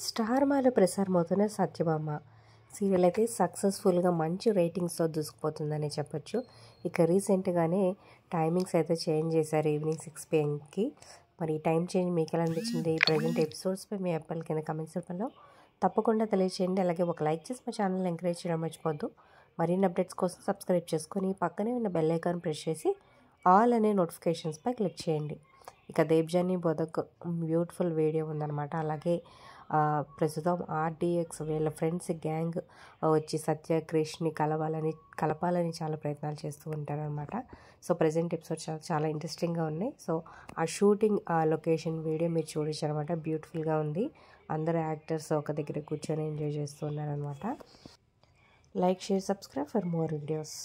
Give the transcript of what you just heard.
Star మాలో ప్రసారమవుతున్న Satyabhama serial అయితే సక్సెస్ఫుల్గా మంచి రేటింగ్స్తో దూసుకుపోతుందని చెప్పొచ్చు. ఇక రీసెంట్గానే టైమింగ్స్ అయితే చేంజ్ చేశారు ఈవినింగ్ 6 PM. మరి టైం చేంజ్ మీకు ఎలా అనిపించింది? ప్రజెంట్ ఎపిసోడ్స్పై మీ అప్పాల కింద కమెంట్స్ రూపంలో తప్పకుండా తెలియచేయండి. అలాగే ఒక లైక్ చేసి మా ఛానల్ ఎంకరేజ్ చేయడం మర్చిపోద్దు. మరిన్ని అప్డేట్స్ కోసం సబ్స్క్రైబ్ చేసుకొని పక్కనే ఉన్న బెల్ ఐకాన్ ప్రెస్ చేసి ఆల్ అనే నోటిఫికేషన్స్పై క్లిక్ చేయండి. ఇక దేవ్జాని బోధక్ బ్యూటిఫుల్ వీడియో ఉందన్నమాట. అలాగే ప్రస్తుతం RDX వీళ్ళ ఫ్రెండ్స్ గ్యాంగ్ వచ్చి సత్య క్రిష్ని కలపాలని చాలా ప్రయత్నాలు చేస్తూ ఉంటారనమాట. సో ప్రజెంట్ ఎపిసోడ్ చాలా ఇంట్రెస్టింగ్గా ఉన్నాయి. సో ఆ షూటింగ్ ఆ లొకేషన్ వీడియో మీరు చూడొచ్చు అనమాట. బ్యూటిఫుల్గా ఉంది. అందరు యాక్టర్స్ ఒక దగ్గర కూర్చొని ఎంజాయ్ చేస్తూ ఉన్నారనమాట. Like, share, subscribe for more videos.